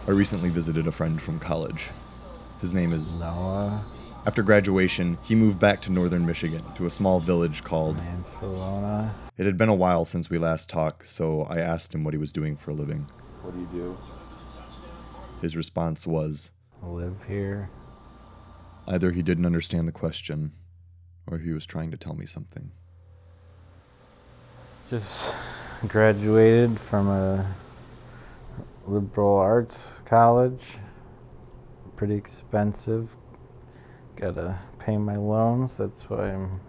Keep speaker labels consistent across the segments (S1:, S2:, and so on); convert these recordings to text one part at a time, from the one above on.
S1: I recently visited a friend from college. His name is
S2: Noah.
S1: After graduation, he moved back to northern Michigan, to a small village called
S2: Mancelona.
S1: It had been a while since we last talked, so I asked him what he was doing for a living.
S2: What do you do?
S1: His response was,
S2: Live here.
S1: either he didn't understand the question, or he was trying to tell me something.
S2: Just graduated from a liberal arts college. Pretty expensive. Gotta pay my loans. That's why I'm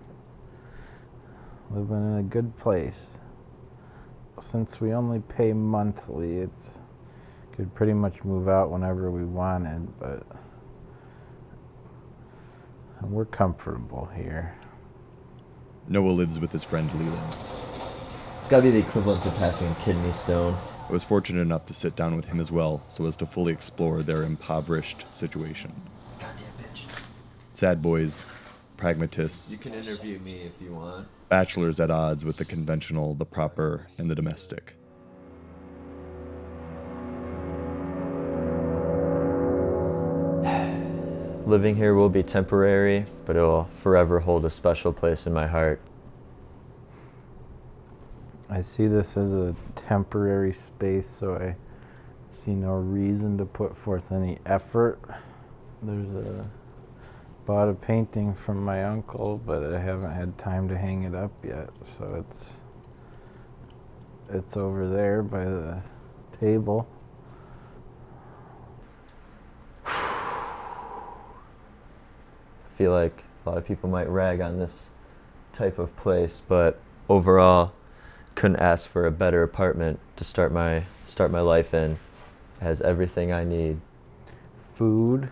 S2: living in a good place. Since we only pay monthly, it's could pretty much move out whenever we wanted, but we're comfortable here.
S1: Noah lives with his friend Leland.
S3: It's gotta be the equivalent of passing a kidney stone.
S1: I was fortunate enough to sit down with him as well, so as to fully explore their impoverished situation.
S3: Goddamn bitch.
S1: Sad boys, pragmatists,
S3: You can interview me if you want.
S1: bachelors at odds with the conventional, the proper, and the domestic.
S3: Living here will be temporary, but it will forever hold a special place in my heart.
S2: I see this as a temporary space, so I see no reason to put forth any effort. Bought a painting from my uncle, but I haven't had time to hang it up yet, so it's over there by the table.
S3: I feel like a lot of people might rag on this type of place, but overall, couldn't ask for a better apartment to start my life in. It has everything I need.
S2: Food,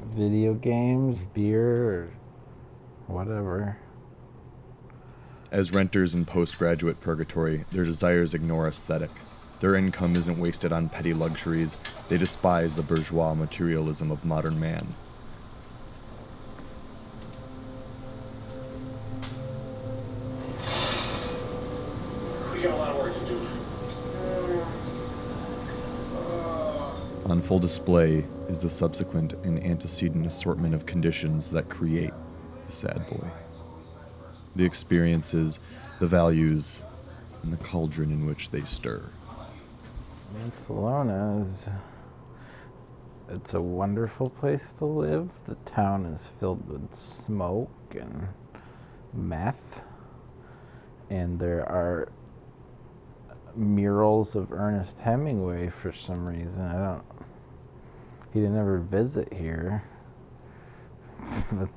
S2: video games, beer, or whatever.
S1: As renters in postgraduate purgatory, their desires ignore aesthetic. Their income isn't wasted on petty luxuries. They despise the bourgeois materialism of modern man.
S4: We got a lot of work to do.
S1: On full display is the subsequent and antecedent assortment of conditions that create the sad boy. The experiences, the values, and the cauldron in which they stir.
S2: Mancelona it's a wonderful place to live. The town is filled with smoke and meth, and there are murals of Ernest Hemingway for some reason. He didn't ever visit here, but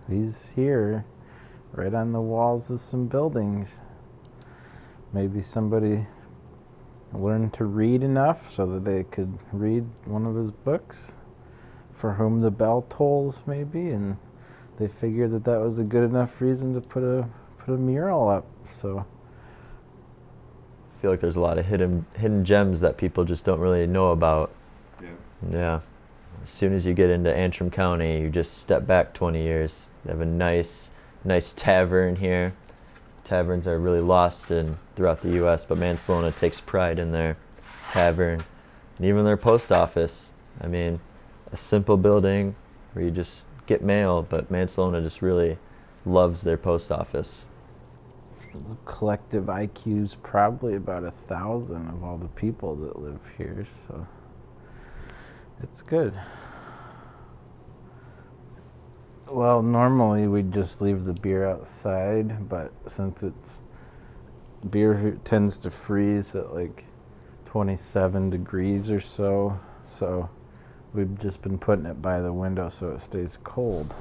S2: he's here, right on the walls of some buildings. Maybe somebody learned to read enough so that they could read one of his books, For Whom the Bell Tolls, maybe, and they figured that was a good enough reason to put a mural up. So
S3: I feel like there's a lot of hidden gems that people just don't really know about. Yeah. As soon as you get into Antrim County, you just step back 20 years. They have a nice tavern here. Taverns are really lost throughout the U.S., but Mancelona takes pride in their tavern. And even their post office. I mean, a simple building where you just get mail, but Mancelona just really loves their post office.
S2: the collective IQ's probably about 1,000 of all the people that live here, so it's good. Well, normally we'd just leave the beer outside, but since beer tends to freeze at like 27 degrees or so, so we've just been putting it by the window so it stays cold.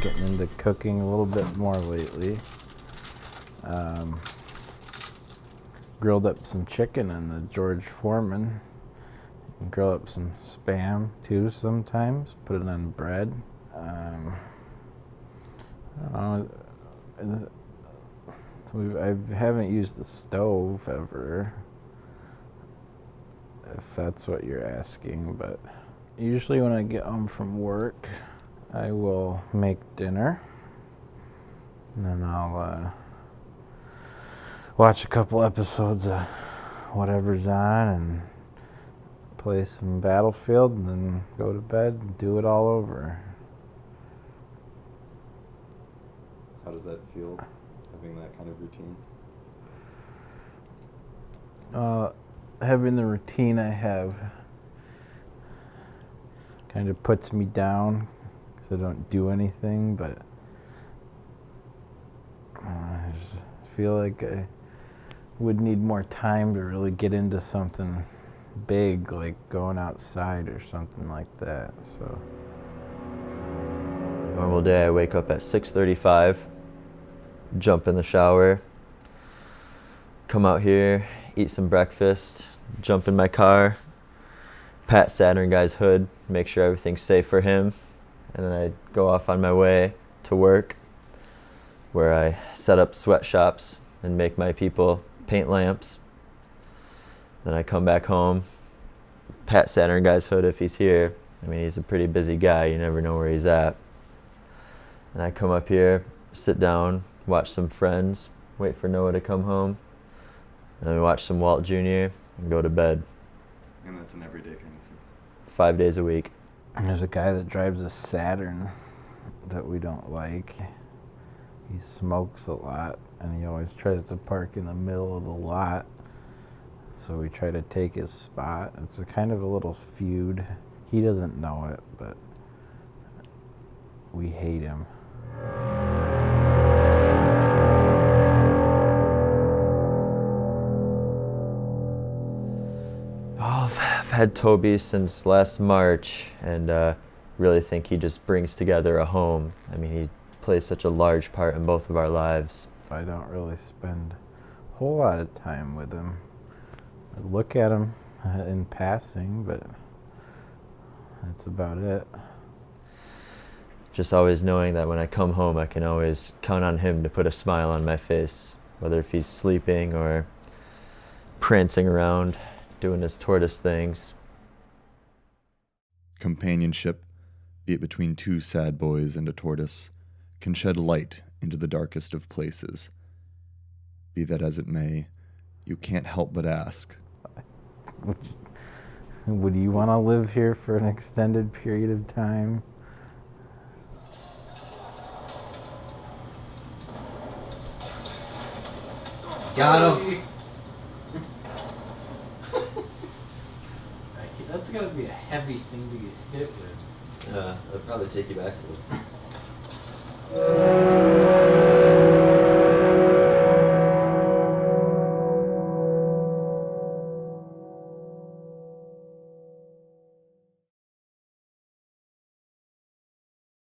S2: Getting into cooking a little bit more lately. Grilled up some chicken in the George Foreman. Grill up some Spam too sometimes. Put it on bread. I haven't used the stove ever, if that's what you're asking, but usually when I get home from work, I will make dinner, and then I'll watch a couple episodes of whatever's on and play some Battlefield, and then go to bed and do it all over.
S1: How does that feel, having that kind of routine?
S2: Having the routine I have kind of puts me down because I don't do anything, but I just feel like I would need more time to really get into something big, like going outside or something like that. So
S3: Normal day, I wake up at 6:35, jump in the shower, come out here, eat some breakfast, jump in my car, pat Saturn guy's hood, make sure everything's safe for him, and then I go off on my way to work, where I set up sweatshops and make my people paint lamps. Then I come back home, pat Saturn guy's hood if he's here. I mean, he's a pretty busy guy, you never know where he's at. And I come up here, sit down, watch some Friends, wait for Noah to come home, and then watch some Walt Jr. and go to bed.
S1: And that's an everyday kind of thing.
S3: 5 days a week.
S2: there's a guy that drives a Saturn that we don't like. He smokes a lot, and he always tries to park in the middle of the lot. So we try to take his spot. It's a kind of a little feud. He doesn't know it, but we hate him.
S3: I've had Toby since last March, and really think he just brings together a home. I mean, he plays such a large part in both of our lives.
S2: I don't really spend a whole lot of time with him. I look at him in passing, but that's about it.
S3: Just always knowing that when I come home, I can always count on him to put a smile on my face, whether if he's sleeping or prancing around, doing his tortoise things.
S1: Companionship, be it between two sad boys and a tortoise, can shed light into the darkest of places. Be that as it may, you can't help but ask,
S2: Would you want to live here for an extended period of time?
S3: Got him!
S2: That's got to be a heavy thing to get hit with.
S3: Yeah, it'll probably take you back a little.